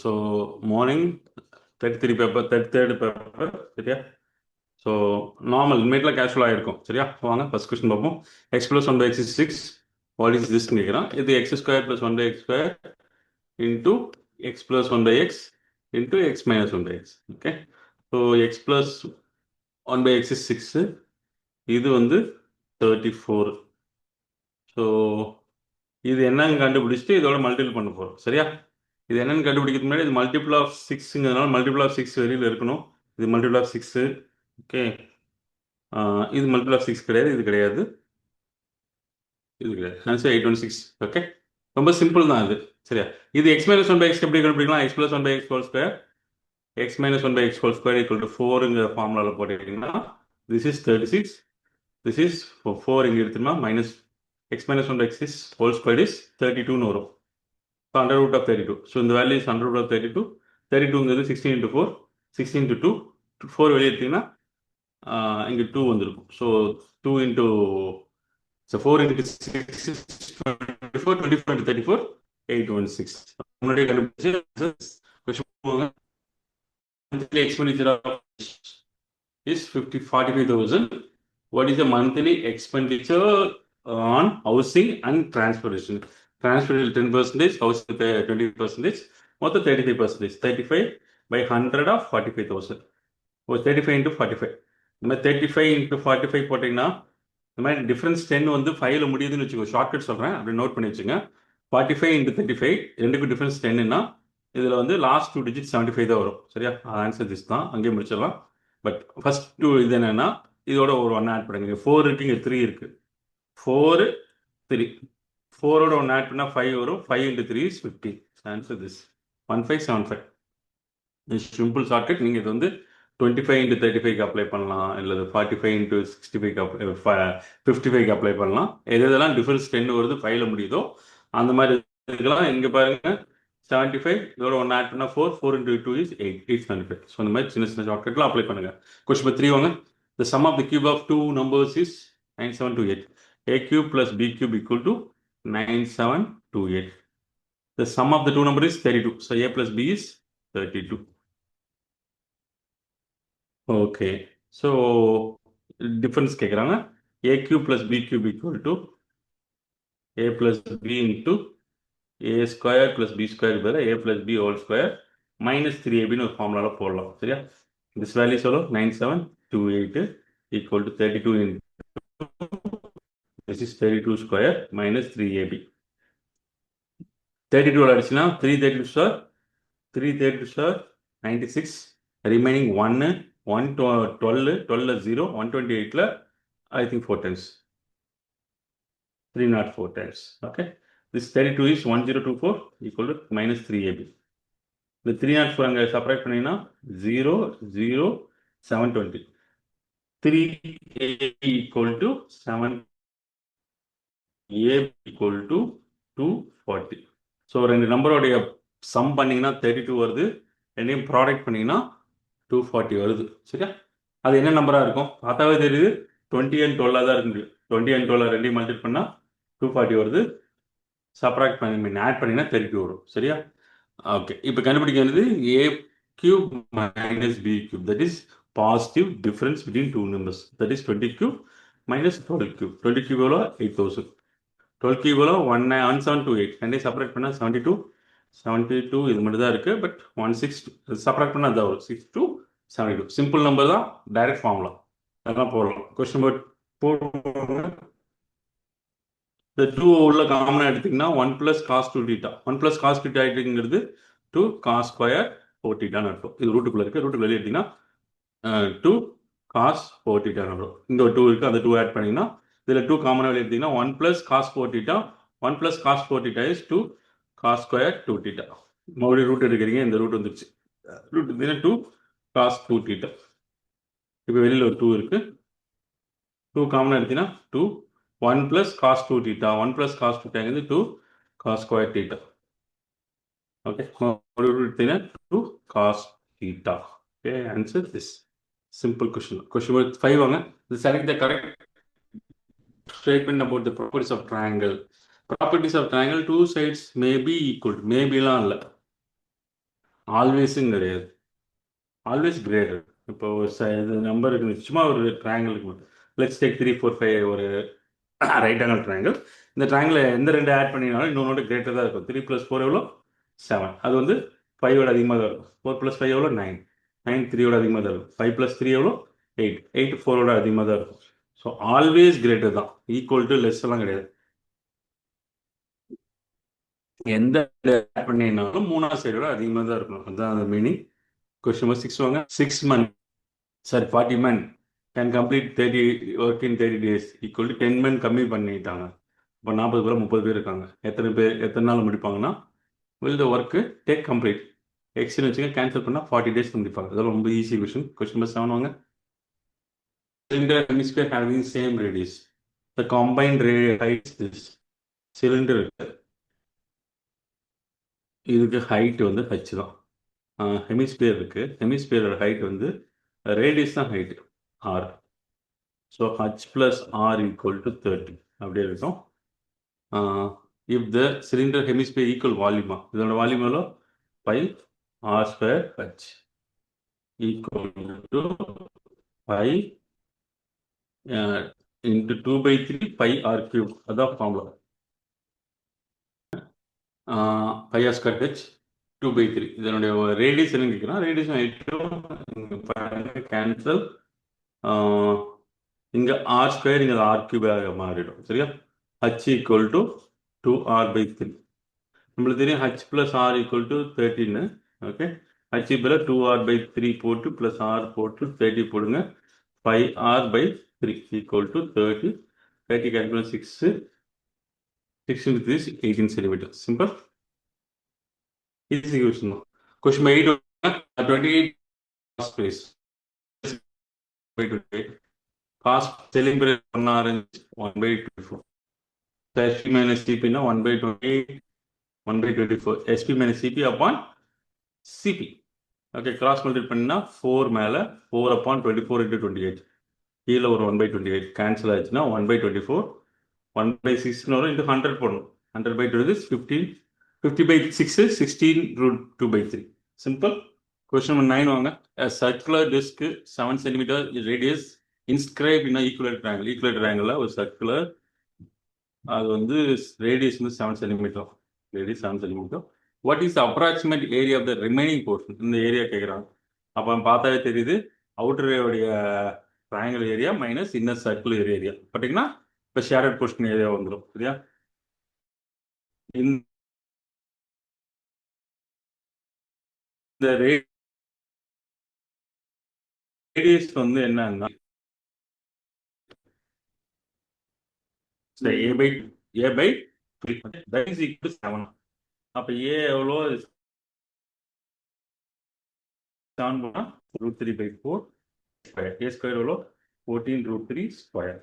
So morning 33 paper 33rd paper சரியா. So normal இன்மேட்லாம் கேஷுவலாக இருக்கும் சரியா. வாங்க ஃபர்ஸ்ட் கொஸ்டின் பார்ப்போம். X plus one by X is six, what is திஸ்ன்னு கேட்குறான். இது X square plus one by X square into X plus one by X into X minus one by X. Okay, so X plus one by X is six, இது வந்து 34. So இது என்னன்னு கண்டுபிடிச்சிட்டு இதோட multiple பண்ண போகிறோம் சரியா. இது என்னன்னு கண்டுபிடிக்கிறது முன்னாடி இது மல்டிபிள் ஆஃப் சிக்ஸுங்கிறதுனால மல்டிபிள் ஆஃப் சிக்ஸ் வெளியில் இருக்கணும். இது மல்டிபிள் ஆஃப் சிக்ஸு. ஓகே, இது மல்டிபிள் ஆஃப் சிக்ஸ் கிடையாது, இது கிடையாது, இது கிடையாது. ஆன்சர் 816. ஓகே, ரொம்ப சிம்பிள் தான் இது சரியா. இது X minus one by X எப்படி கண்டுபிடிக்கலாம். X plus one by X whole square, X minus one by X whole square equal to 4ங்கிற ஃபார்முலாவில் போட்டிங்கன்னா திஸ் இஸ் 36, திஸ் இஸ் 4 இங்கே எடுத்துமா minus X minus one by X is whole square is 32ன்னு வரும். So under root of 32. So இந்த value is under root of 32. 32ங்கிறது 16 into 4, 16 into 2, 4 வெளியே எடுத்தீங்கன்னா இங்கே 2 வந்திருக்கும். So 2 into, so 4 into 6 is 24, 24 into 34, 816. முன்னாடியே கண்டுபிடிச்சு monthly expenditure is 45,000. What is the monthly expenditure on housing and transportation? Transportation 10%, housing 20%, மொத்தம் 35%. 35 by 100 of 45,000. 35 into 45. இந்த மாதிரி 35 into 45 போட்டிங்கன்னா இந்த மாதிரி டிஃப்ரென்ஸ் 10 வந்து 5ல முடியுதுன்னு வச்சுக்கோ. ஷார்ட்கட் சொல்கிறேன், அப்படி நோட் பண்ணி வச்சுங்க. 45 into 35 ரெண்டுக்கும் டிஃப்ரென்ஸ் 10ன்னா இதில் வந்து லாஸ்ட் 2 digits 75 தான் வரும் சரியா. ஆன்சர் திஸ் தான், அங்கேயே முடிச்சிடலாம். பட் ஃபர்ஸ்ட் 2 இது என்னன்னா இதோட ஒரு 1 ஆட் பண்ணுங்க. 4 இருக்கு, இங்கே 3 இருக்கு. 4 3 4ஓட 1 ஆட் பண்ணால் 5 வரும். 5 into 3 is 50. Answer this 1575. Simple shortcut. நீங்கள் இது வந்து 25 into 35க்கு அப்ளை பண்ணலாம், இல்லை 45 into 65க்கு 55க்கு அப்ளை பண்ணலாம். எதெல்லாம் டிஃபரன்ஸ் 10 வருது 5ல முடியுதோ அந்த மாதிரி இருக்கலாம். இங்கே பாருங்க 75, இதோட 1 ஆட் பண்ணால் 4, 4 into 2 is 8, 875. ஸோ இந்த மாதிரி சின்ன சின்ன ஷார்ட்கட்லாம் அப்ளை பண்ணுங்க. கொஸ்டின் நம்பர் 3 வாங்க. The sum of the cube of two numbers is 9728. A cube plus B cube equal to 9728. The sum of the two numbers is 32. So A plus B is 32. Okay, so difference கேட்குறாங்க. A cube plus B cube equal to A plus B into A square plus B square பதிலா A plus B whole square minus 3AB ஒரு ஃபார்முலாவில் போடலாம் சரியா. this value எவ்வளோ 9728 equal to 32 into this is 32 square minus 3AB. 32 அடிச்சுன்னா 332 square 332 square 96, remaining 1 12 0 128ல I think 4 times 304 times. Okay, this 32 is 1024 equal to minus 3AB. இந்த 304 அங்கே subtract பண்ணிங்கன்னா 0 0 720. 3A equal to 7A equal to 240. So ரெண்டு நம்பரோடைய some பண்ணிங்கன்னா 32 வருது, ரெண்டையும் product பண்ணிங்கன்னா 240 வருது சரியா. அது என்ன நம்பராக இருக்கும் பார்த்தாவே தெரியுது. 20 and 12 தான் இருக்கு. 20 and 12 ரெண்டையும் மல்டிபிள் பண்ணால் 240 வருது. சப்ராக்ட் பண்ணி ஆட் பண்ணிங்கன்னா 32 வரும் சரியா. ஓகே, இப்போ கண்டுபிடிக்க வேண்டியது A cube minus B cube, that is positive difference between two numbers, that is 20 cube minus 12 cube. 20 cube எவ்வளோ 8000, 12 cube எவ்வளோ 1728. ரெண்டையும் செப்பரேட் பண்ணால் 72 72 இது மட்டும் தான் இருக்குது. பட் 16 செப்பரேட் பண்ணால் அதான் வரும் 6272. சிம்பிள் நம்பர் தான், டைரக்ட் ஃபார்முலா அதெல்லாம் போடலாம். Question number 4. இந்த 2 உள்ள காமனாக எடுத்திங்கன்னா 1 + cos 2 θ. 1 + cos 2 θங்கிறது 2 cos square 4 θன்னு அர்த்தம். இது ரூட்டுக்குள்ளே இருக்குது. ரூட்டுக்குள்ளே வெளியே எடுத்திங்கன்னா 2 cos 4 θன்னு வரும். இந்த 2 இருக்குது, அந்த 2 ஆட் பண்ணிங்கன்னா இதில் 2 காமனாக வெளியே எடுத்திங்கன்னா 1 + cos 4 θ. 1 + cos 4 θ is 2 cos square 2 θ. மறுபடியும் ரூட் எடுக்கிறீங்க, இந்த ரூட் வந்துருச்சு. ரூட் எடுத்தீங்கன்னா 2 cos 2 θ. இப்போ வெளியில் ஒரு 2 இருக்குது. 2 காமனாக எடுத்தீங்கன்னா 2 1 + cos 2 θ. 1 + cos 2 θங்கிறது 2 cos square θ. ஓகே, ஒரு ரூட் எடுத்தீங்கன்னா 2 cos θ. ஓகே, answer this. Simple question. Question number 5 வாங்க. Select the correct statement about the properties of triangle. Properties of triangle, two sides may be equal. Maybe லாம் இல்லை, ஆல்வேஸும் கிடையாது. Always greater. இப்போ ஒரு இது நம்பர் இருக்குது, சும்மா ஒரு ட்ரையாங்கிளுக்கு லெட்ஸ் டேக் 3 4 5 ஒரு ரைட் ஆங்கிள் ட்ரையாங்கிள். இந்த ட்ரையாங்கிள் எந்த ரெண்டு ஆட் பண்ணினாலும் இன்னொன்னோட கிரேட்டர் தான் இருக்கும். 3 + 4 எவ்வளோ? 7. அது வந்து 5ஓட அதிகமாக தான் இருக்கும். 4 + 5 எவ்வளோ? 9. 9 3ஓட அதிகமாக தான் இருக்கும். 5 + 3 எவ்வளோ? 8. 8 4ஓட அதிகமாக தான் இருக்கும். So always greater than, equal to less எல்லாம் கிடையாது. எந்த ஆட் பண்ணினாலும் மூணாவது சைடோட அதிகமாக தான் இருக்கணும். அதுதான் அந்த மீனிங். கொஸ்டின் நம்பர் 6 வாங்க. 6 months, sorry 40 men can complete 30 work in 30 days equal to 10 men கம்மி பண்ணிட்டாங்க. இப்போ 40 பேர் 30 பேர் இருக்காங்க. எத்தனை நாள் முடிப்பாங்கன்னா, will the work take complete எக்ஸ்னு வச்சுங்க, கேன்சல் பண்ணால் 40 days முடிப்பாங்க. அதெல்லாம் ரொம்ப ஈஸி கொஸ்டின். கொஸ்டின் நம்பர் 7 வாங்க. Cylinder hemisphere having same radius. The combined height is cylinder. இதுக்கு ஹைட் வந்து ஹச் தான். ஹெமிஸ்பியர் இருக்கு. ஹெமிஸ்பியரோட ஹைட் வந்து ரேடியஸ் தான் height R. So H plus R equal to 30 அப்படியே இருக்கும். If the cylinder hemisphere equal வால்யூமா, இதோட வால்யூம் எவ்வளோ? 5 R square H equal to 5 into 2/3 pi R cube. அதான் ஃபார்முலா. 5 R square H 2/3. இதனுடைய ரேடியஸ் என்ன கேட்குறோம்? Radius cancel. இங்கே ஆர் ஸ்கொயர், இங்கே ஆர் கியூபாக மாறிடும். சரியா? H equal to 2r/3. நம்மளுக்கு தெரியும் H plus R equal to 13. Okay, H fill 2r/3 போட்டு ப்ளஸ் ஆர் போட்டு 30 போடுங்க. 5r/3 equal to 30. 30 calculate 6 into 3 is 18 centimeter. Simple. Easy question. Question 8. 28 cost place. Cost selling price 1 orange 1/24. So SP minus CP na 1/28 1/24. SP minus CP upon CP. Okay, cross multiply பண்ணா 4 மேல 4 upon 24 into 28. கீழ ஒரு 1/28 cancel ஆச்சுன்னா 1/24 1/6 வரும். into 100 போடணும். 100/2 is 15. 50/6 is 16 root 2/3. Simple. Question number 9 வாங்க. A circular disc 7 cm radius inscribed in a equilateral triangle. Equilateral triangle ஒரு circular, அது வந்து ரேடியஸ் வந்து 7 cm. Radius 7 cm. What is the approximate area of the remaining portion? இந்த area கேட்குறாங்க. அப்போ பார்த்தாவே தெரியுது, அவுட்டர் உடைய triangle area minus inner circular area பார்த்தீங்கன்னா இப்போ ஷேடட் போர்ஷன் ஏரியா வந்துடும். சரியா? இந்த ரேடியஸ் வந்து என்னன்னா a/3 that is equal to 7. அப்போ a எவ்வளோ? 7 போனா √3/4 ஸ்கொயர். a ஸ்கொயர் எவ்வளோ? 14 √3 square.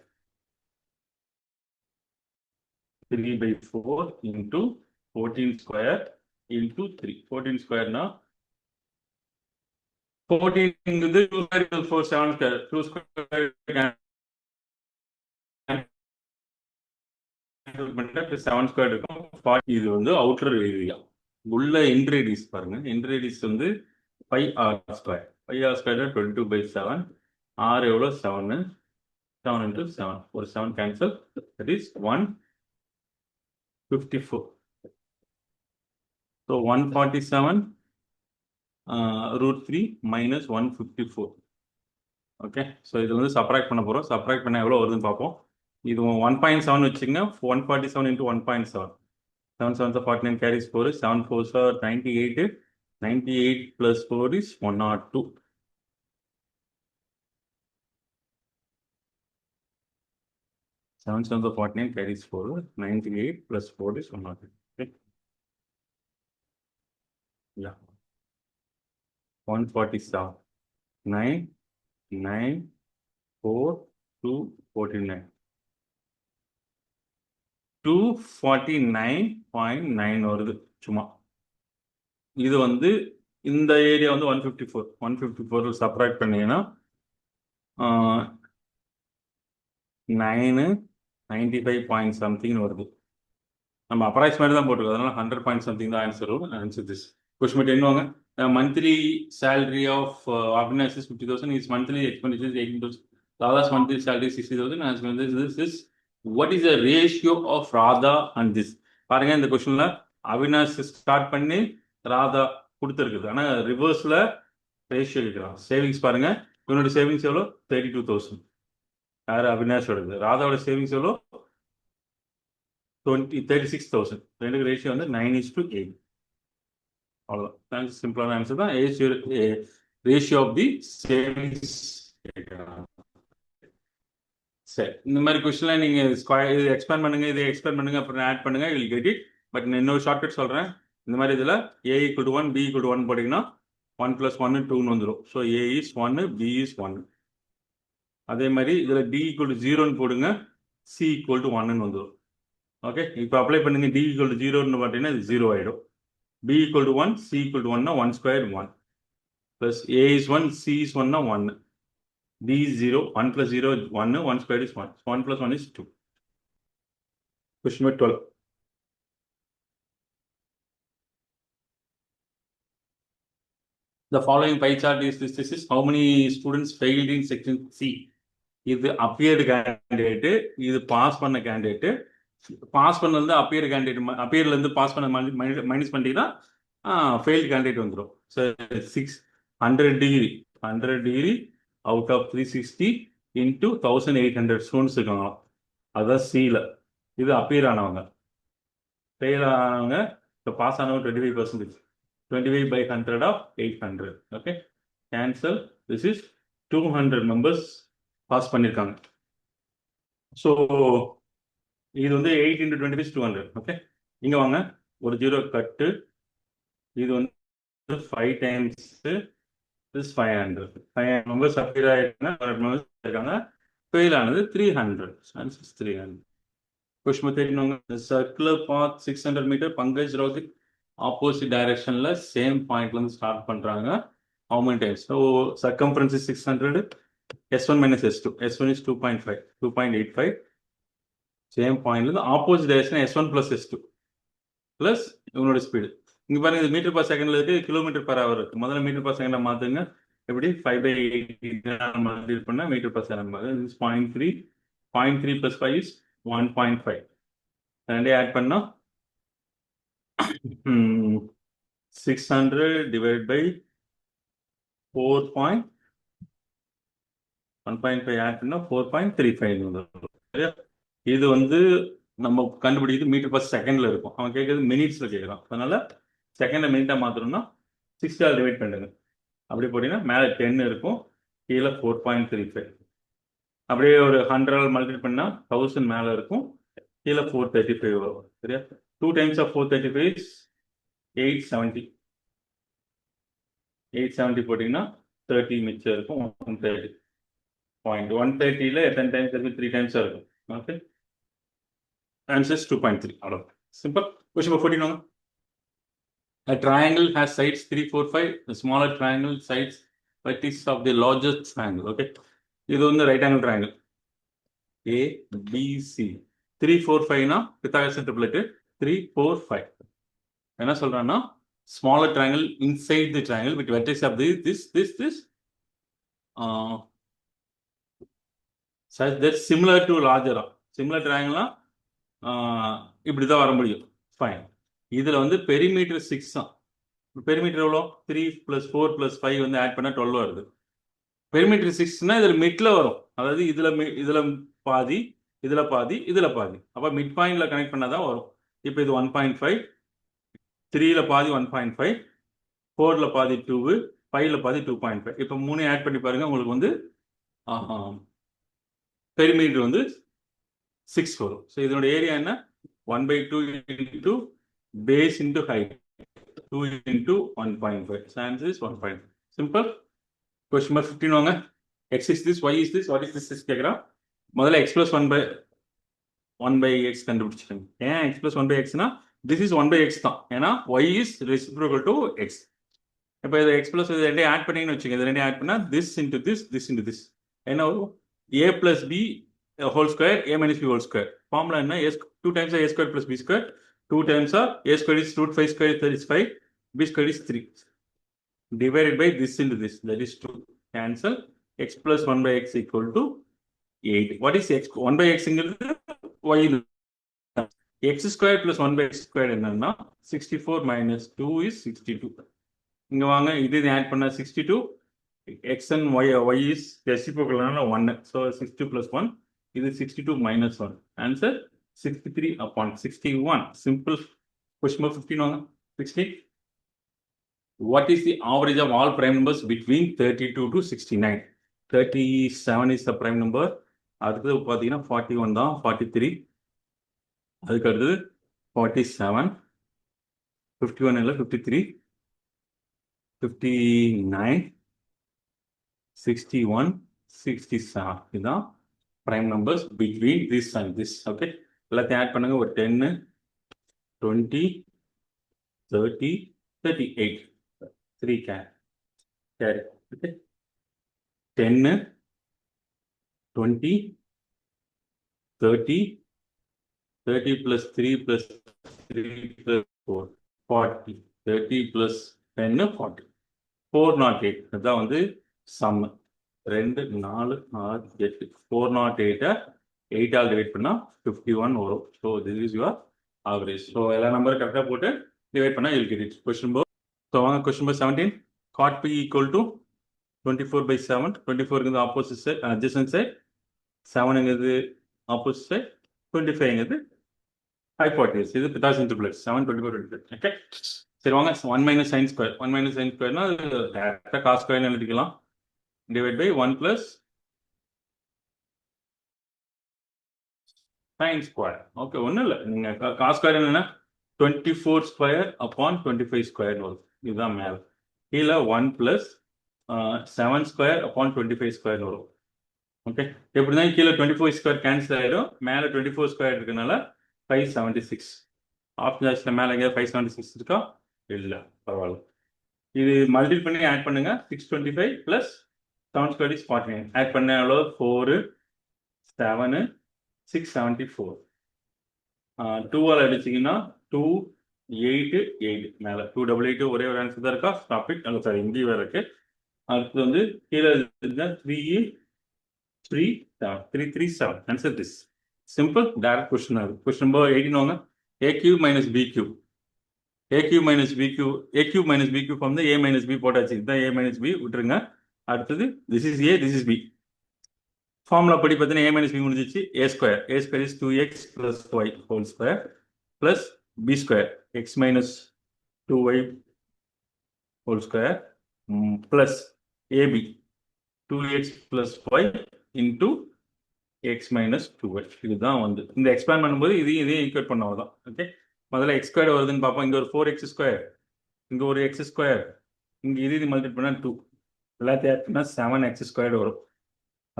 3/4 into 14 square into 3. 14 square na 14 is 2 square equals 4, 7 square. 2 square cancel 7 square இருக்கும். இது வந்து அவுட்டர் ஏரியா. உள்ள எண்ட் ரேடியஸ் பாருங்க. எண்ட் ரேடியஸ் வந்து 5r square. 5r square 22/7. r எவ்வளோ? 7. 7 into 7. ஒரு 7 cancel. That is 154. So 147 √3 minus 154. Okay, so இதில் வந்து சப்ராக்ட் பண்ண போகிறோம். சப்ராக்ட் பண்ண எவ்வளோ வருதுன்னு பார்ப்போம். இது 1.7 வச்சுங்க. 147 into 1.7. 7 7 49 carries 4. 7 4 98. 98 plus 4 is 102. 7 7 49 carries 4. 98 plus 4 is 102. Okay. Yeah. 147. 9 9 4 2 49. 249.9 வருது சும்மா. இது வந்து இந்த ஏரியா வந்து 154. 154 சப்ராக்ட் பண்ணீங்கன்னா 9 95 பாயிண்ட் சம்திங் வருது. நம்ம அப்ராக்சிமேட் தான் போட்டுருக்கோம், அதனால 100 பாயிண்ட் சம்திங் தான் ஆன்சர் வரும். Answer this. கொஸ்டின் 10 வாங்க. monthly salary of Avinash is 50,000. His monthly expenditure is 18,000. Radha's monthly salary is 60,000. As well as this is what is the ratio of Radha and this? பாருங்க இந்த கொஸ்டின்ல Avinash start பண்ணி ராதா கொடுத்துருக்குது. ஆனால் ரிவர்ஸில் ratio கேட்குறான். Savings பாருங்க, இவனோட சேவிங்ஸ் எவ்வளோ? 32,000. யார்? அவினாஷோடது. ராதாவோட சேவிங்ஸ் எவ்வளோ? 36,000. ரெண்டுக்கு ரேஷியோ வந்து 9:8. அவ்வளோதான். சிம்பிளான ஆன்சர் தான். Ratio of the savings. சரி, இந்த மாதிரி கொஸ்டின்லாம் நீங்கள் இது எக்ஸ்பேண்ட் பண்ணுங்க, இதை எக்ஸ்பேண்ட் பண்ணுங்க, அப்புறம் ஆட் பண்ணுங்க, வில் கெட் இட். பட் நான் இன்னொரு ஷார்ட்கட் சொல்கிறேன். இந்த மாதிரி இதில் A = 1, B = 1 போட்டிங்கன்னா 1 + 1 2 வந்துடும். So A is 1, B is 1. அதே மாதிரி இதில் D = 0 போடுங்க, C = 1 வந்துடும். ஓகே, இப்போ அப்ளை பண்ணுங்க. D = 0 பார்த்தீங்கன்னா இது 0 ஆகிடும். B = 1, C = 1, 1 square 1. Plus A is 1, C is 1, 1. D is 0, 1 + 0 is 1, 1 square is 1. 1 + 1 is 2. Question number 12. The following pie chart is this is how many students failed in section C. இது appeared candidate, இது pass பண்ண candidate. Pass பண்ணது appeared candidate, appearல இருந்து pass பண்ண minus பண்ணிட்டீங்கன்னா failed candidate வந்துடும். So 600 degree out of 360 into 1800 students இருக்காங்க. அதுதான் சியில். இது அப்பியர் ஆனவங்க. ஃபெயில் ஆனவங்க இப்போ பாஸ் ஆனவங்க 25%. 25/100 of 800. Okay, cancel. This is 200 members pass பண்ணியிருக்காங்க. ஸோ இது வந்து 8 × 25 is 200. ஓகே, இங்கே வாங்க, ஒரு 0 கட்டு. இது வந்து 5 times this 500. 500 மெம்பர்ஸ் அப்பியர் ஆகிருக்காங்க, 100 மெம்பர்ஸ் இருக்காங்க. ஃபெயில் ஆனது 300. ஆன்சர் 300. கொஸ்டின் தெரியுங்க. Circular path 600 metre. Pankaj Rohit opposite டைரக்ஷன்ல சேம் பாயிண்ட்ல இருந்து ஸ்டார்ட் பண்றாங்க. How many times? So circumference is 600. S1 minus S2. S1 is 2.5. 2.85. Same பாயிண்ட்ல இருந்து opposite direction S1 plus S2 plus இவனோட ஸ்பீடு. இங்க பாருங்க, இது மீட்டர் பர் செகண்ட்ல இருக்கு, கிலோமீட்டர் பர் ஹவர் இருக்கு. முதல்ல மீட்டர் பர் செகண்ட்ல மாத்துங்க. எப்படி 5/8 மல்டிப்ளை பண்ணா metre per second. 0.3. 0.3 plus 5 is 1.5. ரெண்டே ஆட் பண்ணா 600 divided by 1.5 ஆட் பண்ணா 4.35. இது வந்து நம்ம கண்டுபிடிக்கிறது மீட்டர் பர் செகண்ட்ல இருக்கும். அவன் கேட்கறது மினிட்ஸ்ல கேட்கறான். அதனால செகண்ட மினிட்டா மாத்தணும்னா 6 டிவைட் பண்ணுங்க. அப்படி போட்டீங்கன்னா மேலே 10 இருக்கும், கீழே 4.35. அப்படியே ஒரு 100 மல்டிப்ளை பண்ணா 1000 மேலே இருக்கும், கீழே 435 வரும். சரியா? 2 times of 435 is 870. 870 போட்டீங்கன்னா 30 மிச்சம் இருக்கும். 130. 130ல எத்தனை டைம்ஸ் இருக்கு? 3 டைம்ஸ் இருக்கும். Okay, answer 2.3. அவ்வளோ சிம்பிள். கொஸ்டின் நம்பர் 14 வாங்க. A triangle has sides 3, 4, 5. The smaller triangle sides vertices of the largest triangle. Okay, இது வந்து right angle triangle A B C. 3, 4, 5னா பித்தாகரஸ் ட்ரிப்ளெட். 3, 4, 5 என்ன சொல்றான்னா smaller triangle inside the triangle with vertex of this such that similar to larger. Similar triangle இப்படி தான் வர முடியும். Fine. இதில் வந்து பெரிமீட்டர் 6 தான். பெரிமீட்டர் எவ்வளோ? 3 + 4 + 5 வந்து ஆட் பண்ணால் 12 வருது. பெரிமீட்டர் 6னா இதில் மிட்ல வரும். அதாவது இதில் பாதி, இதில் பாதி, இதில் பாதி. அப்போ மிட் பாயிண்ட்ல கனெக்ட் பண்ணால் தான் வரும். இப்போ இது 1.5, 3ல பாதி 1.5, 4ல பாதி 2, 5ல பாதி 2.5. இப்போ 3 ஆட் பண்ணி பாருங்க, உங்களுக்கு வந்து பெரிமீட்டர் வந்து 6 வரும். ஸோ இதனோட ஏரியா என்ன? 1/2 into base into height. 2 into 1.5. So answer is 1.5. Simple. Question number 15 வாங்க. X is this, Y is this, what is this கேட்குறான். முதல்ல x plus 1/x கண்டுபிடிச்சிருங்க. ஏன் x plus 1/xனா this is 1/x தான். ஏன்னா y is reciprocal to x. இப்போ இது x plus இது ரெண்டையும் ஆட் பண்ணிங்கன்னு வச்சுக்கோங்க. இது ரெண்டையும் ஆட் பண்ணா this into this, this into this. என்ன வரும்? a plus b whole square, a minus b whole square. Formula என்ன? 2 times a square plus b square. 2 times a square is √5 square is 5, b square is 3. divided by this into this, that is 2. Cancel. X plus 1 by x equal to 8. What is x? 1 by x இங்கிறது y. x squared plus 1 by x squared என்னன்னா 64 minus 2 is 62. இங்க வாங்க இது add பண்ணா 62. x and y is reciprocal 1. So 62 plus 1. இது 62 minus 1. Answer 63 upon 61. Simple. Question number 15 வாங்க. 16. What is the average of all prime numbers between 32 to 69? 37 is the prime number. அடுத்தது பார்த்தீங்கன்னா 41 தான், 43. அதுக்கு அடுத்தது 47, 51 இல்லை 53, 59, 61, 67. இதுதான் prime numbers between this and this. Okay, எல்லாத்தையும் ஆட் பண்ணுங்க. ஒரு 10, 20, 30, 38. 3 carry. Okay, 10, 20, 30, 30 plus 3 plus 3 plus 4, 40. 30 plus 10, 40. 408. அதுதான் வந்து சம். 2, 4, 6, 8. 408 8 ஆல் டிவைட் பண்ணா 51 வரும். So this is your average. So எல்லா நம்பரும் கரெக்டாக போட்டு டிவைட் பண்ணா you'll get it. Question number. So வாங்க question number 17. Cot P equal to 24 by 7. 24 is the opposite side, adjacent side. 7 is the opposite side. 25 is the hypotenuse. This is Pythagorean triplet. 7, 24, 25. Okay. சரி வாங்க 1 minus sin square. 1 minus sin square னா டேரக்டா cos square னு எழுதிக்கலாம். Divide by 1 plus sin square. Okay, ஒண்ணும் இல்ல. நீங்க cos square என்னன்னா 24 square upon 25 square வரும். இதுதான் மேல. கீழே 1 plus 7 square upon 25 square வரும். ஓகே, எப்படி தான் கீழே 24 ஸ்கொயர் கேன்சல் ஆயிடும், மேலே 24 ஸ்கொயர் இருக்கனால 576. ஆப்ஷன் ஆப்ஷன் மேலே எங்கேயாவது 576 இருக்கா? இல்லை, பரவாயில்ல. இது மல்டிபிள் பண்ணி ஆட் பண்ணுங்க. 625 plus 7 square is 49. ஆட் பண்ண எவ்வளோ? 4, 7, 674. 2 ஆல் அடிச்சிங்கன்னா 2, 8, 8. மேலே 288 ஒரே ஒரு ஆன்சர் தான் இருக்கா? Stop it. அல்ல சாரி, இங்கேயும் வேறு இருக்கு. அடுத்து வந்து கீழே 3, 3, 7, 3, 3, 7. Answer this. Simple, direct question. Question number 18 வாங்க. A cube minus B cube. A cube minus B cube. A cube minus B cube from the A minus B போட்டாச்சு. இதுதான் A minus B விட்டுருங்க. அடுத்தது this is A, this is B. Formula படி பார்த்தீங்கன்னா A minus B முடிஞ்சிச்சு. A square. A square is 2x plus y whole square plus B square. X minus 2y whole square plus AB. 2x plus y into x minus 2y. இதுதான் வந்து இந்த expand பண்ணும்போது இதையும் equate பண்ண அவ்வளோதான். Okay, முதல்ல X square வருதுன்னு பார்ப்போம். இங்கே ஒரு 4x ஸ்கொயர், இங்கே ஒரு எக்ஸ் ஸ்கொயர், இங்கே இது மல்டிபிள் பண்ணால் 2, எல்லாத்தையும் ஆட் பண்ணால் 7x ஸ்கொயர் வரும்.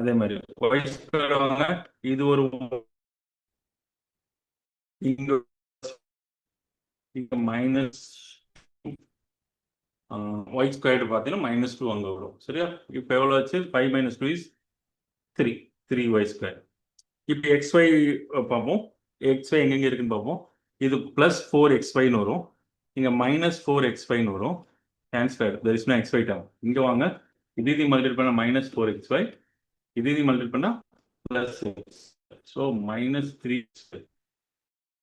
அதே மாதிரி ஒய் ஸ்கொயர் வாங்க. இது ஒரு இங்கே மைனஸ் ஒய் ஸ்கொயர் பார்த்தீங்கன்னா -2 அங்கே வரும். சரியா? இப்போ எவ்வளோ வச்சு 5 minus 2 is 3, 3y ஸ்கொயர். இப்போ xy பார்ப்போம். xy எங்கெங்கே இருக்குன்னு பார்ப்போம். இது ப்ளஸ் 4xyன்னு வரும், இங்கே -4xyன்னு வரும். Cancel, there is no xy term. இங்கே வாங்க, இது மல்டிபிள் பண்ணால் -4xy, இது மல்டிபிள் பண்ணால் +x. ஸோ -3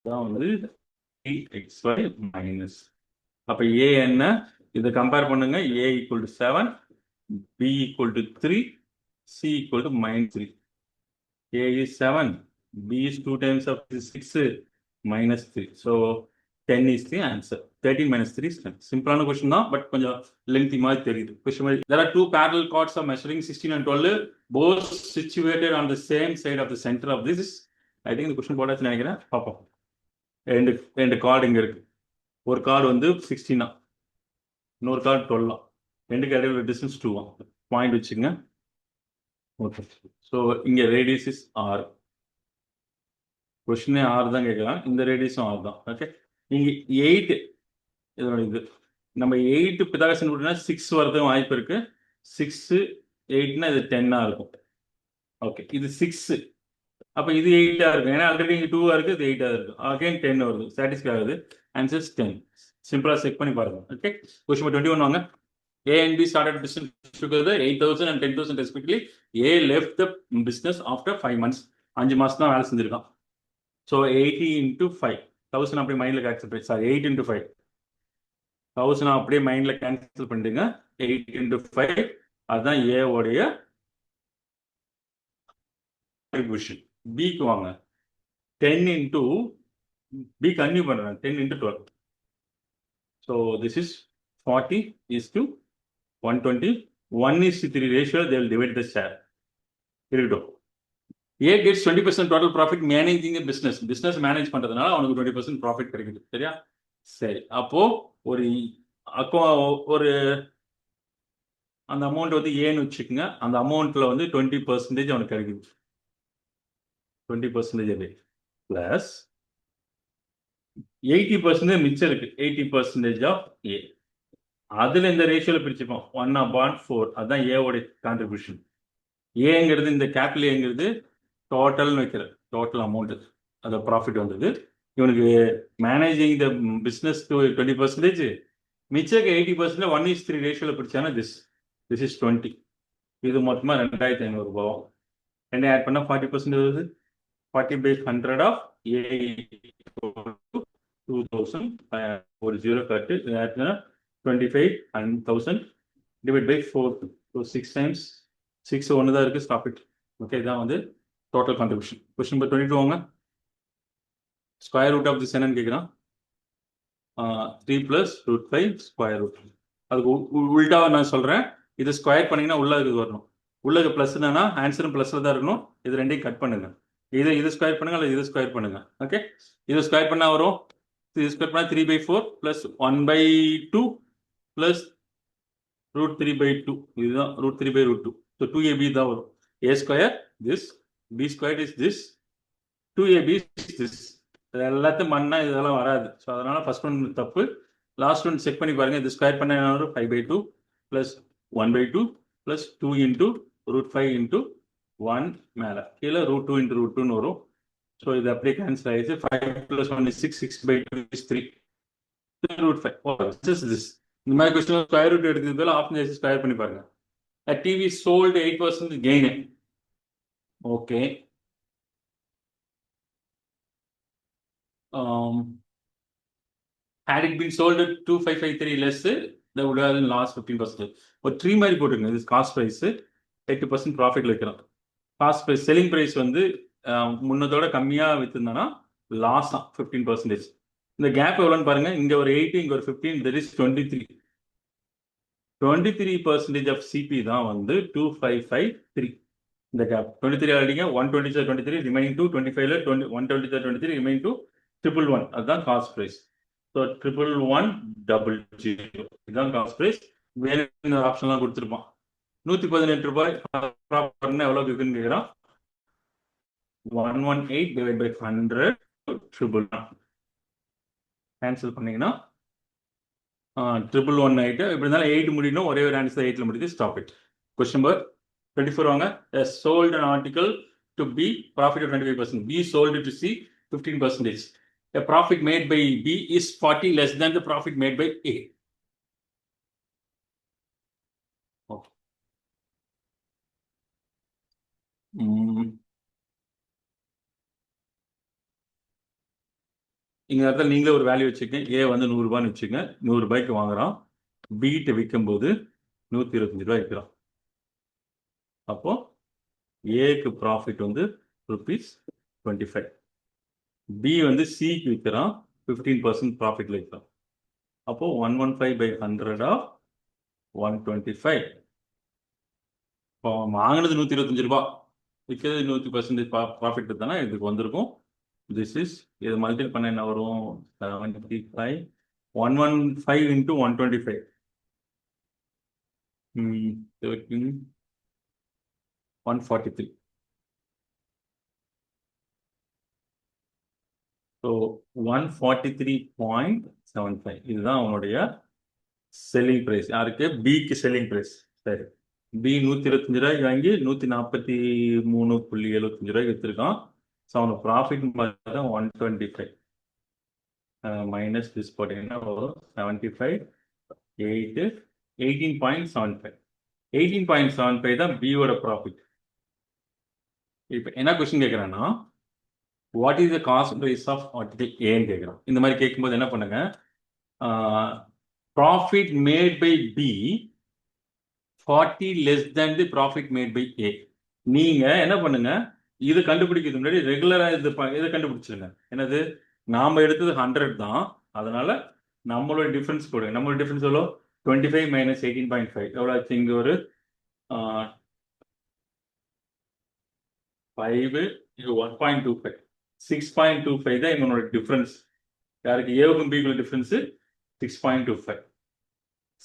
தான் வந்து 3xy மைனஸ். அப்போ ஏ என்ன? இதை கம்பேர் பண்ணுங்க. A equal to 7, B equal to 3, C equal to -3. A is 7, B is 2 times of 6, -3. So 10 is the answer. 13 minus 3 is 10. Simple question தான், பட் கொஞ்சம் லெங்தி மாதிரி தெரியுது. Question மாதிரி, there are two parallel chords of measuring 16 and 12, both situated on the same side of the center of this. I think the question போட்டாச்சு நினைக்கிறேன். பார்ப்போம். ரெண்டு card இங்கே இருக்கு. ஒரு கார்டு வந்து 16, இன்னொரு கார்டு 12. ரெண்டுக்கு இடையில டிஸ்டன்ஸ் 2. பாயிண்ட் வச்சுங்க. ஓகே, ஸோ இங்கே ரேடியஸ் இஸ் R. கொஸ்டினே R தான் கேட்கலாம், இந்த ரேடியஸும் R தான். ஓகே, இங்கே 8 இதோட இது நம்ம 8 பிதாகரசன் போட்டோம்னா 6 வரதுக்கு வாய்ப்பு இருக்கு. 6, 8னா இது 10ஆக இருக்கும். ஓகே, இது 6, அப்போ இது 8ஆக இருக்கும். ஏன்னா ஆல்ரெடி இங்கே 2ஆக இருக்குது, இது 8ஆக இருக்குது. அகைன் 10 வருது, சாட்டிஸ்ஃபை ஆகுது. ஆன்சர்ஸ் 10. சிம்பிளாக செக் பண்ணி பாருங்க. ஓகே, கொஸ்டின் நம்பர் 21 வாங்க. A and B started business together, 8,000 and 10,000 respectively. A left the business after 5 months. 5 மாசம் தான் வேலை செஞ்சிருக்கான். So 80 into 5. 1000 அப்படியே மைண்ட்ல கேன்சல் பண்ணி, சாரி 8 into 5. 1000 அப்படியே மைண்ட்ல கேன்சல் பண்ணிடுங்க. 8 into 5 அதுதான் A உடைய contribution. B க்கு வாங்க. 10 into B கன்டினியூ பண்றேன். 10 into 12. So this is 40 is to 120. 1:3 ratio, they will divide the share. இருக்கட்டும். A gets 20% total profit managing a business. Business manage பண்றதுனால அவனுக்கு 20% profit கிடைக்குது. சரியா? சரி. அப்போ ஒரு அந்த அமௌண்ட் வந்து ஏன்னு வச்சுக்கோங்க. அந்த அமௌண்ட்ல வந்து 20% அவனுக்கு கிடைக்குது. 20% பிளஸ் 80% மிச்சம் இருக்கு. 80% ஆஃப் ஏ. அதுல இந்த ரேஷியோல பிரிச்சுப்போம். 1/4. அதுதான் ஏவோட கான்ட்ரிபியூஷன். ஏங்கிறது இந்த கேபிட்டல் ஏங்கிறது டோட்டல்னு வைக்கிற டோட்டல் அமௌண்ட், அது ப்ராஃபிட் வந்தது. இவனுக்கு மேனேஜிங் த பிஸ்னஸ் 20%, மிச்சம் 80% 1:3 ரேஷியோல பிடிச்சானா திஸ் இஸ் 20. இது மொத்தமா 2,500 ரூபாய். என்ன ஆட் பண்ணா 40% வருது. 40/100 ஆஃப் ஏ 2,000. ஒரு zero cut 25 and 1,000 divide by 4. So 6 times 6 ஒன்று தான் இருக்கு. Stop it. ஓகே, இதான் வந்து டோட்டல் கான்ட்ரிபியூஷன். கொஸ்டின் நம்பர் 22 வாங்க. ஸ்கொயர் ரூட் ஆஃப் திஸ் என்னன்னு கேட்குறான். 3 + √5 ஸ்கொயர் ரூட். அதுக்கு உள்டாவை நான் சொல்கிறேன். இது ஸ்கொயர் பண்ணிங்கன்னா உள்ள இது வரணும். உள்ள ப்ளஸ் என்னன்னா ஆன்சரும் ப்ளஸில் தான் இருக்கணும். இது ரெண்டையும் கட் பண்ணுங்க. இது ஸ்கொயர் பண்ணுங்க அல்லது இது ஸ்கொயர் பண்ணுங்க. ஓகே, இது ஸ்கொயர் பண்ணால் வரும். இது ஸ்கொயர் பண்ணால் 3/4 + 1/2 + √3/2. இதுதான் √3/√2. ஸோ 2ab தான் வரும். a square this, b square is this, 2ab is this. எல்லாத்தையும் பண்ணா இதெல்லாம் வராது. ஸோ அதனால ஃபர்ஸ்ட் ஒன் தப்பு. லாஸ்ட் ஒன் செக் பண்ணி பாருங்க. இது ஸ்கொயர் பண்ண 5/2 + 1/2 + 2 into √5 into 1 மேலே கீழே √2 into √2ன்னு வரும். ஸோ இது அப்படியே கேன்சல் ஆயிடுச்சு. 5 + 1 is 6, 6/2 is 3, √5. This is this. இந்த மாதிரி கொஸ்டின் ஸ்கொயர் ரூட் எடுக்கிறது போல ஆப்ஷன் வச்சு ஸ்கொயர் பண்ணி பாருங்க. TV sold 8% gain. Okay, had it been sold at 2,553 less, that would have lost 15%. ஒரு ட்ரீ மாதிரி போட்டுருங்க. இது காஸ்ட் ப்ரைஸ் 8% ப்ராஃபிட்ல வைக்கிறோம். காஸ்ட் ப்ரைஸ் செல்லிங் ப்ரைஸ் வந்து முன்னதோட கம்மியாக விற்றுருந்தோன்னா லாஸ் 15%. இந்த கேப் எவ்வளோன்னு பாருங்க. இங்க ஒரு 8, இங்க ஒரு 15, there is 23. 23% ஆஃப் சிபி தான் வந்து 2,553. இந்த கேப் 23 ஆடிங்க. 120 23 remaining 2, 25ல 120 23 remaining 2, 111. அதுதான் காஸ்ட் ப்ரைஸ். ஸோ 11100 இதுதான் காஸ்ட் ப்ரைஸ். வேற ஆப்ஷன்லாம் கொடுத்துருப்பான். 118 ரூபாய் எவ்வளோ இருக்குன்னு கேட்குறான். 118 டிவைட் பை 100 111. கேன்சல் பண்ணீங்கன்னா 111 ஆயிட்டு. இப்படி இருந்தாலும் 8 முடியணும். ஒரே ஒரு ஆன்சர் 8ல முடியுது. Stop it. கொஸ்டின் நம்பர் 24 வாங்க. sold an article to B, profit of 25%. B sold it to C, 15%. A profit made by B is 40 less than the profit made by A. Okay. இங்க இடத்துல நீங்களே ஒரு value வச்சுக்கங்க. ஏ வந்து 100 ரூபான்னு வச்சுக்கங்க. 100 ரூபாய்க்கு வாங்குறான். பிகிட்ட விற்கும் போது 125 ரூபாய் விற்கிறான். அப்போ ஏக்கு ப்ராஃபிட் வந்து ₹25. பி வந்து சிக்கு விற்கிறான். 15% ப்ராஃபிட்ல விற்கிறான். அப்போ 115/100 ஆஃப் 125. இப்போ வாங்கினது 125 ரூபாய், விற்கிறது 100% ப்ராஃபிட் தானே இதுக்கு வந்திருக்கும். திஸ் இஸ் இது மல்டிபிள் பண்ண என்ன வரும்? 75. 115 into 125. 143. ஸோ 143.75 இதுதான் அவனுடைய செல்லிங் ப்ரைஸ். யாருக்கு? பிக்கு செல்லிங் ப்ரைஸ். சரி, பி 125 ரூபாய்க்கு வாங்கி 143.75 ரூபாய்க்கு விற்றுருக்கான். ஸோ அவனுக்கு ப்ராஃபிட் பார்த்தா 125 மைனஸ் திஸ் போட்டிங்கன்னா 75, 8 18.75. 18.75 தான் பியோட ப்ராஃபிட். இப்போ என்ன கொஸ்டின் கேட்குறேன்னா, what is the cost price of article ஏன்னு கேட்குறோம். இந்த மாதிரி கேட்கும்போது என்ன பண்ணுங்க, profit made by B 40 less than the profit made by A. நீங்க என்ன பண்ணுங்க, இது கண்டுபிடிக்கிறது முன்னாடி ரெகுலரா இதை கண்டுபிடிச்சிருங்க. என்னது, நாம எடுத்தது 100 தான், அதனால நம்மளோட டிஃபரன்ஸ் போடுங்க. நம்மளோட டிஃபரன்ஸ் எவ்வளோ, 25 மைனஸ் 18.5 எவ்வளோ ஆச்சு? இங்கே ஒரு 5, இது 1.25, 6.25 தான் இவனோட டிஃபரன்ஸ். யாருக்கு? ஏவுக்கும் பிக்குள்ள டிஃபரன்ஸ் 6.25.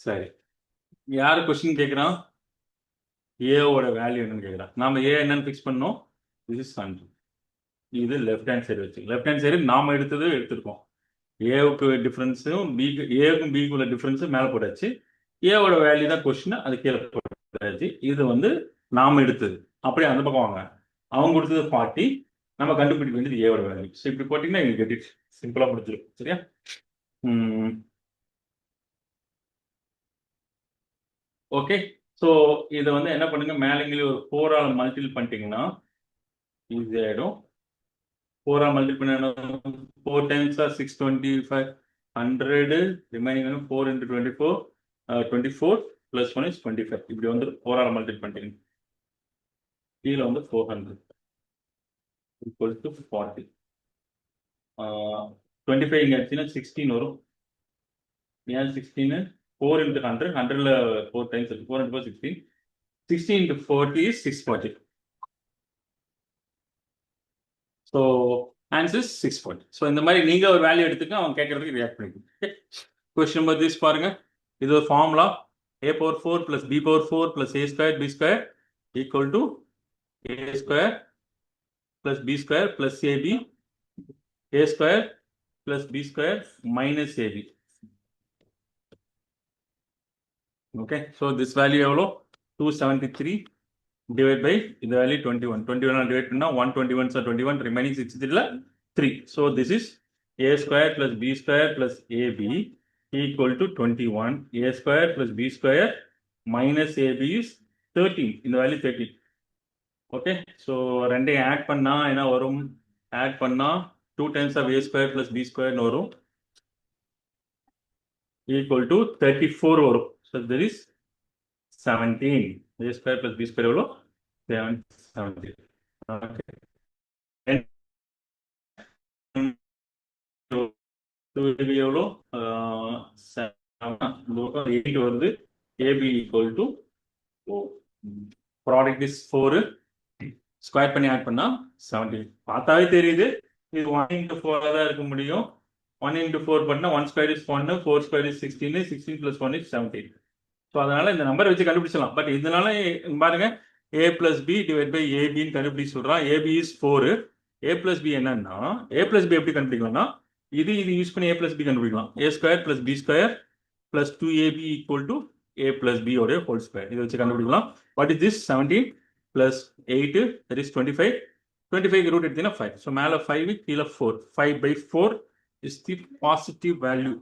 சரி, யாரு கொஸ்டின் கேட்குறான்? ஏவோட வேல்யூ என்னன்னு கேட்குறான். நாம ஏ என்னன்னு ஃபிக்ஸ் பண்ணோம், this is 100. இது லெஃப்ட் ஹேண்ட் சைடு வச்சு, லெஃப்ட் ஹேண்ட் சைடு நாம எடுத்தது எடுத்திருக்கோம். ஏவுக்கு டிஃபரன்ஸும் பிக்கு, ஏவுக்கும் பிக்குள்ள டிஃபரன்ஸும் மேலே போட்டாச்சு. ஏவோட வேல்யூ தான் கொஸ்டின், அது கீழே போட்டாச்சு. இது வந்து நாம எடுத்தது. அப்படியே அந்த பக்கம் வாங்க, அவங்க கொடுத்தது 40, நம்ம கண்டுபிடிக்க வேண்டியது ஏவோட வேல்யூ. ஸோ இப்படி போட்டிங்கன்னா எங்களுக்கு கெட் சிம்பிளாக முடிஞ்சிடும். சரியா? ஓகே, ஸோ இதை வந்து என்ன பண்ணுங்க, மேலேங்கிலே ஒரு 4ஆல் மல்டிபிள் பண்ணிட்டீங்கன்னா ஈஸி ஆகிடும். 4ஆல் மல்டிபிள் பண்ண 4 times 625, 100, ரிமைனிங் வந்து 4 into 24, 24 plus 1 is 25. இப்படி வந்து 4ஆல் மல்டிபிள் பண்ணிட்டீங்க, கீழே வந்து 400 equal to 40. 25 இங்கே ஆச்சுன்னா 16 வரும். ஏன் 16? 4 into 100, 100ல் 4 times இருக்கு. 4 into 4 16, 16 into 40 is 640. So answer 640. So இந்த மாதிரி நீங்கள் ஒரு வேல்யூ எடுத்துக்க, அவங்க கேட்கறதுக்கு ரியாக்ட் பண்ணிக்கணும். கொஸ்டின் நம்பர் திஸ் பாருங்க, இது ஒரு formula. a power 4 plus b power 4 plus a square b square equal to a square plus b square plus ab, a square plus b square minus ab. Okay, so this value எவ்வளோ? 273 divided by the value 21. 21 divide பண்ணா 121 are 21, remaining 63 3. So this is a square plus b square plus ab equal to 21. a square plus b square minus ab is 13. இந்த value 13. Okay, so ரெண்டையும் add பண்ணா என்ன வரும்? Add பண்ணா 2 times of a square plus b square வரும், equal to 34 வரும். So there is 17. a square plus b square எவ்வளோ? 17. Okay. எவ்வளோ? 8 வருது. ab equal to product is 4, square பண்ணி ஆட் பண்ணா 17. பார்த்தாவே தெரியுது இது 1 into 4 தான் இருக்க முடியும். 1 into 4 பண்ணா 1 square is 1, 4 square is 16, 16 plus 1 is 17. So அதனால இந்த நம்பரை வச்சு கண்டுபிடிச்சலாம். பட் இதனால பாருங்க, a plus b divided by ab ன்னு கண்டுபிடிச்சு சொல்றான். ab is 4, a plus b என்னன்னா, a plus b எப்படி கண்டுபிடிக்கலாம்னா, இது யூஸ் பண்ணி a plus b கண்டுபிடிக்கலாம். a square plus b square plus 2ab equal to a plus b உடைய ஹோல் ஸ்கொயர். இதை வச்சு கண்டுபிடிக்கலாம். What is this? 17 plus 8, that is 25. 25 root எடுத்தீங்கன்னா 5. ஸோ மேலே 5, கீழே 4. 5 by 4 is the positive value.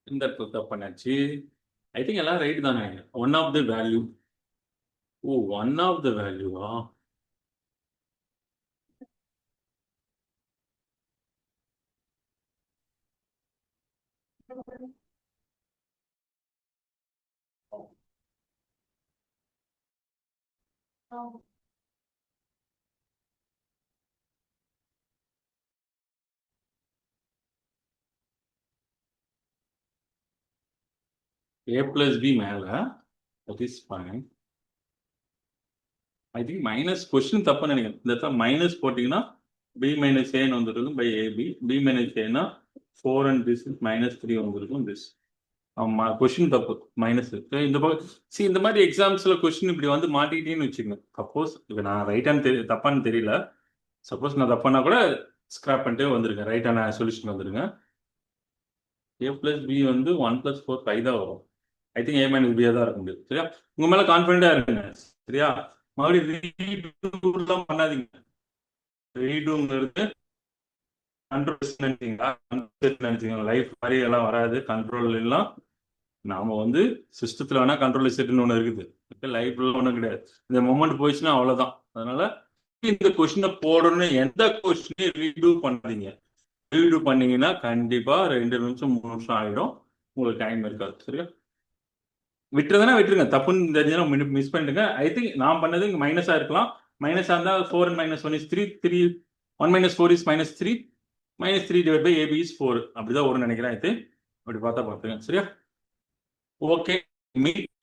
இந்த இடத்துல தப்பாச்சு. ஐ திங்க் எல்லாம் ரைட் தானே. One of the value. Oh, one of the வேல்யூவா? a plus b மேல, that is fine. I think minus question தப்பு நினைக்கிறேன். இந்த இடத்துல மைனஸ் போட்டிங்கன்னா b minus a வந்துருக்கும் by ab. b minus a னா 4 and this is minus 3 வந்துருக்கும் this. ஆமா, கொஸ்டின் தப்பு, மைனஸ். இந்த இந்த மாதிரி எக்ஸாம்ஸ்ல கொஸ்டின் இப்படி வந்து மாட்டிக்கிட்டேன்னு வச்சுக்கோங்க. சப்போஸ் இப்போ நான் ரைட்டான்னு தப்பான்னு தெரியல, சப்போஸ் நான் தப்பானா கூட ஸ்கிராப் பண்ணிட்டே வந்துருங்க, ரைட்டான சொல்யூஷன் வந்துருங்க. a plus b வந்து 1 plus 4 5 தான் வரும். I think a minus b தான் இருக்க முடியும். சரியா? உங்க மேல கான்ஃபிடண்டா இருங்க. சரியா? மறுபடியும் ரீடூலாம் பண்ணாதீங்க. ரீடூங்கிறது கண்ட்ரோல் நினைச்சீங்களா லைஃப் மாதிரி எல்லாம் வராது. கண்ட்ரோல் எல்லாம் நாம வந்து சிஸ்டத்துல வேணா கண்ட்ரோல் செட்னு ஒண்ணு இருக்குது, லைஃப்ல ஒண்ணும் கிடையாது. இந்த மொமெண்ட் போயிடுச்சுன்னா அவ்வளவுதான். அதனால இந்த கொஸ்டினை போடணும், எந்த கொஸ்டினையும் ரீடூ பண்ணாதீங்க. ரீடூ பண்ணீங்கன்னா கண்டிப்பா 2 நிமிஷம் 3 நிமிஷம் ஆயிடும், உங்களுக்கு டைம் இருக்காது. சரியா? விட்டுறதுனா விட்டுருங்க, தப்புன்னு தெரிஞ்சா மிஸ் பண்ணிடுங்க. ஐ திங்க் நான் பண்ணது இங்க மைனஸா இருக்கலாம். மைனஸா இருந்தா 4 and -1 is 3, 1 - 4 is -3, -3 divided by AB is 4 அப்படிதான் வரும்னு நினைக்கிறேன். இது அப்படி பார்த்தா பார்த்துங்க. சரியா? Okay, meet